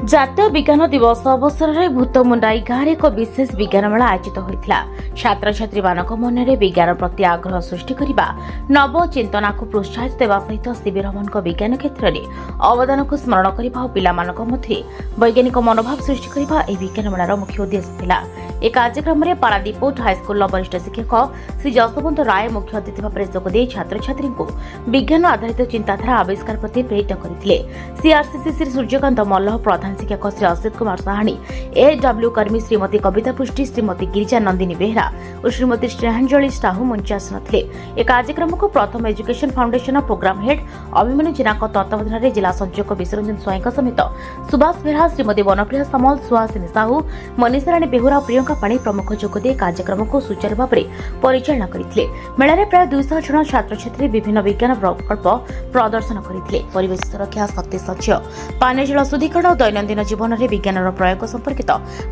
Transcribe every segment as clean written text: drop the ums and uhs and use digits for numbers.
ଜାତୀୟ ବିଜ୍ଞାନ ଦିବସ ଅବସରରେ ଭୂତମୁଣ୍ଡାଇ ଗାଁରେ ଏକ ବିଶେଷ ବିଜ୍ଞାନ ମେଳା ଆୟୋଜିତ ହୋଇଥିଲା। ଛାତ୍ରଛାତ୍ରୀମାନଙ୍କ ମନରେ ବିଜ୍ଞାନ ପ୍ରତି ଆଗ୍ରହ ସୃଷ୍ଟି କରିବା, ନବଚିନ୍ତନାକୁ ପ୍ରୋତ୍ସାହିତ ଦେବା ସହିତ ସିବି ରମଣଙ୍କ ବିଜ୍ଞାନ କ୍ଷେତ୍ରରେ ଅବଦାନକୁ ସ୍ମରଣ କରିବା ଓ ପିଲାମାନଙ୍କ ମଧ୍ୟରେ ବୈଜ୍ଞାନିକ ମନୋଭାବ ସୃଷ୍ଟି କରିବା ଏହି ବିଜ୍ଞାନ ମେଳାର ମୁଖ୍ୟ ଉଦ୍ଦେଶ୍ୟ ଥିଲା। ଏହି କାର୍ଯ୍ୟକ୍ରମରେ ପାରାଦୀପ ହାଇସ୍କୁଲର ବରିଷ୍ଠ ଶିକ୍ଷକ ଶ୍ରୀ ଯଶବନ୍ତ ରାୟ ମୁଖ୍ୟ ଅତିଥି ଭାବରେ ଯୋଗଦେଇ ଛାତ୍ରଛାତ୍ରୀଙ୍କୁ ବିଜ୍ଞାନ ଆଧାରିତ ଚିନ୍ତାଧାରା ଆବିଷ୍କାର ପ୍ରତି ପ୍ରେରିତ କରିଥିଲେ। ସିଆରସିସି ଶ୍ରୀ ସୂର୍ଯ୍ୟକାନ୍ତ ମଲ୍ଲ, ପ୍ରଧାନ ଶିକ୍ଷକ ଶ୍ରୀ ଅସିତ କୁମାର ସାହାଣୀ, ଏଡବ୍ଲ୍ୟୁ କର୍ମୀ ଶ୍ରୀମତୀ କବିତା ପୃଷ୍ଟି, ଶ୍ରୀମତୀ ଗିରିଜା ନନ୍ଦିନୀ ବେହେରା ଓ ଶ୍ରୀମତୀ ଶ୍ରେୟାଞ୍ଜଳି ସାହୁ ମଞ୍ଚ ଆସିନଥିଲେ। ଏହି କାର୍ଯ୍ୟକ୍ରମକୁ Pratham education foundation program head Abhimanyu ଜେନାଙ୍କ ତତ୍ତ୍ୱାବଧାନରେ ଜିଲ୍ଲା ସଂଯୋଗ ବିଶ୍ୱରଞ୍ଜନ ସ୍ୱାଇଁଙ୍କ ସମେତ ସୁଭାଷ ବେହେରା, ଶ୍ରୀମତୀ ବନପ୍ରିୟା ସାମଲ, ସୁହାସିନୀ ସାହୁ, ମନୀଷାରାଣୀ ବେହୁରା ଓ ପ୍ରିୟଙ୍କା ପାଣି ପ୍ରମୁଖ ଯୋଗଦେଇ କାର୍ଯ୍ୟକ୍ରମକୁ ସୁଚାରୁ ଭାବରେ ପରିଚାଳନା କରିଥିଲେ। ମେଳାରେ ପ୍ରାୟ 200 ଜଣ ଛାତ୍ରଛାତ୍ରୀ ବିଭିନ୍ନ ବିଜ୍ଞାନ ପ୍ରକଳ୍ପ ପ୍ରଦର୍ଶନ କରିଥିଲେ। ପରିବେଶ ସୁରକ୍ଷା, ଶକ୍ତି ସଞ୍ଚୟ, ପାନୀୟ ଜଳ ଶୁଦ୍ଧିକରଣ ଓ ଦୈନନ୍ଦିନ ଜୀବନରେ ବିଜ୍ଞାନର ପ୍ରୟୋଗ ସମ୍ପର୍କିତ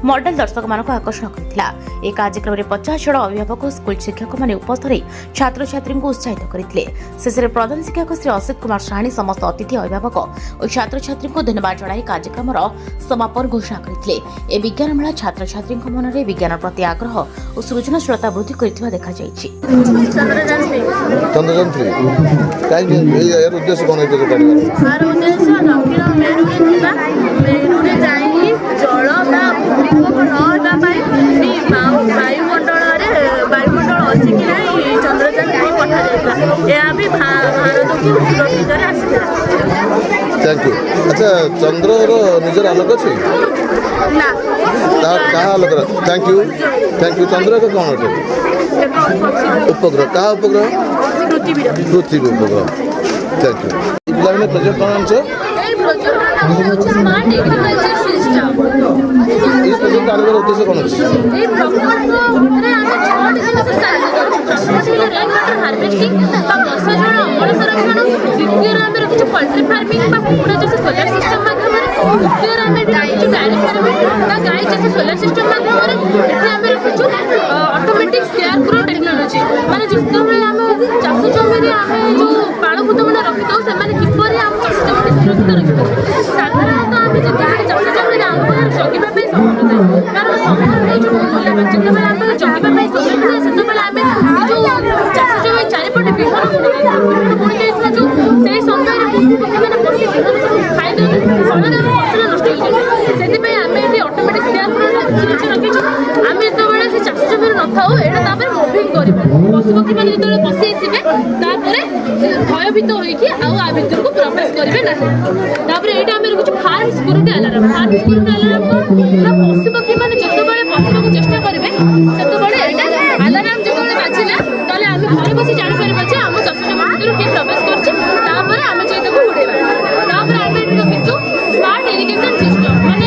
ମଡେଲ ଦର୍ଶକମାନଙ୍କୁ ଆକର୍ଷଣ କରିଥିଲା। ଏହି କାର୍ଯ୍ୟକ୍ରମରେ 50 ଜଣ ଅଭିଭାବକ ଓ ସ୍କୁଲ ଶିକ୍ଷକମାନେ ଉପସ୍ଥିତ ରହି ଛାତ୍ରଛାତ୍ରୀଙ୍କୁ ଉତ୍ସାହିତ କରିଥିଲେ। ଶେଷରେ ପ୍ରଧାନ ଶିକ୍ଷକ ଶ୍ରୀ ଅସିତ କୁମାର ସାହାଣୀ ସମସ୍ତ ଅତିଥି, ଅଭିଭାବକ ଓ ଛାତ୍ରଛାତ୍ରୀଙ୍କୁ ଧନ୍ୟବାଦ ଜଣାଇ କାର୍ଯ୍ୟକ୍ରମର ସମାପନ ଘୋଷଣା କରିଥିଲେ। ଏହି ବିଜ୍ଞାନ ମେଳା ଛାତ୍ରଛାତ୍ରୀଙ୍କ ମନରେ ବିଜ୍ଞାନ ପ୍ରତି ଆଗ୍ରହ ଓ ସୃଜନଶୀଳତା ବୃଦ୍ଧି କରିଥିବା ଦେଖାଯାଇଛି। ମେରୁରେ ଯାଇକି ଜଳ ବା ଭୂମିକମ୍ପ ନ ହେବା ପାଇଁ ବାୟୁମଣ୍ଡଳ ଅଛି କି ନାହିଁ ଚନ୍ଦ୍ରଯାନ ଯାଇ ପଠାଯାଇଥିଲା। ଏହା ବି ଭାରତକୁ ସୁରକ୍ଷିତରେ ଆସିଥିଲା। ଆଚ୍ଛା, ଚନ୍ଦ୍ରର ନିଜର ଆଲୋକ ଅଛି ନା? କାହା ଆଲୋକ? Thank you. ଚନ୍ଦ୍ର ଏକ କ'ଣ ଅଟେ? ଉପଗ୍ରହ। କାହା ଉପଗ୍ରହ? ପୃଥିବୀ ଉପଗ୍ରହ। Thank you. ପିଲାମାନେ ପ୍ରୋଜେକ୍ଟ କ'ଣ ଆଣିଛ? Smart agriculture system. এই প্রজেক্ট আরোগ্যের উদ্দেশ্য কোন আছে? এই প্রকল্পরে আমি 6টি জিনিস সাহায্য করছি। প্রথমটি রেন ওয়াটার হারভেস্টিং বা ବର୍ଷା ଜଳ ଅମଳ ସଂରକ୍ଷଣ, ଦ୍ୱିତୀୟରେ ଆମେ ରଖିଛୁ ପଲ୍ଟ୍ରି ଫାର୍ମିଂ ବା କୁକୁଡ଼ା ଚାଷ ସୋଲାର ସିଷ୍ଟମ ମାଧ୍ୟମରେ, ତୃତୀୟରେ ଆମେ ଏଠି ରଖିଛୁ ଡାଏରୀ ଫାର୍ମିଂ ବା ଗାଈ ଚାଷ ସୋଲାର ସିଷ୍ଟମ ମାଧ୍ୟମରେ, ଏଠି ଆମେ ରଖିଛୁ ଅଟୋମେଟିକ୍ ସ୍କେୟାର କ୍ରୋ ଟେକ୍ନୋଲୋଜି। ମାନେ ଯେତେବେଳେ ଆମେ ଚାଷ ଜମିରେ ଆମେ ଯେଉଁ ପାଳଭୂତ ମାନେ ରଖିଥାଉ ସେମାନେ କିପରି ଆମ ଚାଷ ଜମିରେ ସୁରକ୍ଷିତ ରଖିଥାଉ। ସାଧାରଣତଃ ଆମେ ଯେତେବେଳେ ଚାଷ ଜମିରେ ଆମ ପାଖରେ ଜଗିବା ପାଇଁ ସମୟ ନଥାଏ, କାରଣ ସମୟ ହେଉଛି ବହୁତ ମୂଲ୍ୟବାନ। ଯେତେବେଳେ ଆମେ ଜଗିବା ପାଇଁ ସମୟ ନଥାଏ ସେତେବେଳେ ଆମେ ଯେଉଁ ଚାଷ ଜମି ଚାରିପଟେ ବିହନ ବୁଣି ଯାଇଥିବା ଯେଉଁ ସେହି ସମୟରେ ପଶୁପକ୍ଷୀମାନେ ପଶି ବିହନ ସବୁ ଖାଇଦେବେ, ଫଳରେ ଆମ ଫସଲ ନଷ୍ଟ ହୋଇଯାଏ। ସେଥିପାଇଁ ଆମେ ଏଠି ଅଟୋମେଟିକ୍ ସ୍କେୟାର କ୍ରୋ ଟେକ୍ନୋଲୋଜି ରଖିଛୁ। ଆମେ ଯେତେବେଳେ ସେ ଚାଷ ଜମିରେ ନଥାଉ ଏଇଟା ତାପରେ ମୁଭିଂ କରିବ। ପଶୁପକ୍ଷୀମାନେ ଯେତେବେଳେ ପଶି ଆସିବେ ତାପରେ ଭୟଭୀତ ହୋଇକି ଆଉ ଆ ଭିତରକୁ ପ୍ରବେଶ କରିବେ ନାହିଁ। ତାପରେ ଏଇଟା ଆମେ ରଖିଛୁ farm security alarm. Farm security alarm ନା ପଶୁପକ୍ଷୀମାନେ ଯେତେବେଳେ ପଶିବାକୁ ଚେଷ୍ଟା କରିବେ ସେତେବେଳେ ଏଇଟା ଆଲାର୍ମ ଯେତେବେଳେ ବାଜିଲା ତାହେଲେ ଆମେ ଘରେ ବସି ଜାଣିପାରିବା ଯେ ଆମ ଚାଷ ଜମି ଭିତରୁ କିଏ ପ୍ରବେଶ କରିଛି। ତାପରେ ଆମେ ଯାଇ ତାକୁ ଉଡ଼େଇବା। ତାପରେ ଆମେ ଏଠି ରଖିଛୁ ସ୍ମାର୍ଟ ଇରିଗେସନ ସିଷ୍ଟମ। ମାନେ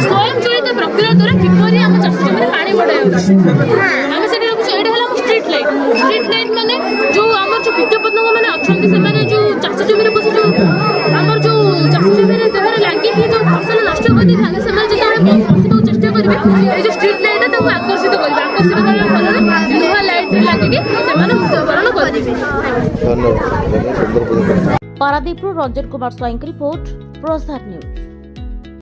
ସ୍ୱୟଂଚାଳିତ ପ୍ରକ୍ରିୟା ଦ୍ୱାରା କିପରି ଆମ ଚାଷ ଜମିରେ ପାଣି ମଡ଼ାଯାଉଛି ଆମେ ସେଠି ରଖୁଛୁ। ଏଇଟା ହେଲା ଆମ ଷ୍ଟ୍ରିଟ୍ ଲାଇଟ୍। ଷ୍ଟ୍ରିଟ୍ ଲାଇଟ୍ ମାନେ ଯେଉଁ ଆମର ଯେଉଁ କୀଟପତଙ୍ଗ ମାନେ ଅଛନ୍ତି ସେମାନେ ଯେଉଁ ଚାଷ ଜମିରେ ବସି ଯେଉଁ ଆମର ଯେଉଁ ଚାଷ ଜମିରେ ଦେହରେ ଲାଗିକି ଯେଉଁ ଫସଲ ନଷ୍ଟ କରିଦେଇଥାନ୍ତି ସେମାନେ ଯେତେବେଳେ ପଶିବାକୁ ଚେଷ୍ଟା କରିବେ ଏଇ ଯେଉଁ ଷ୍ଟ୍ରିଟ୍ ଲାଇଟ୍ ତାଙ୍କୁ ଆକର୍ଷିତ କରିବା ଫଳରେ ଲୁହା ଲାଇଟ୍ରେ ଲାଗିକି ସେମାନେ ମୃତ୍ୟୁବରଣ କରିଦେବେ। ପାରାଦୀପରୁ ରଞ୍ଜନ କୁମାର ସ୍ୱାଇଁଙ୍କ ରିପୋର୍ଟ, ପ୍ରସାର ନ୍ୟୁଜ୍।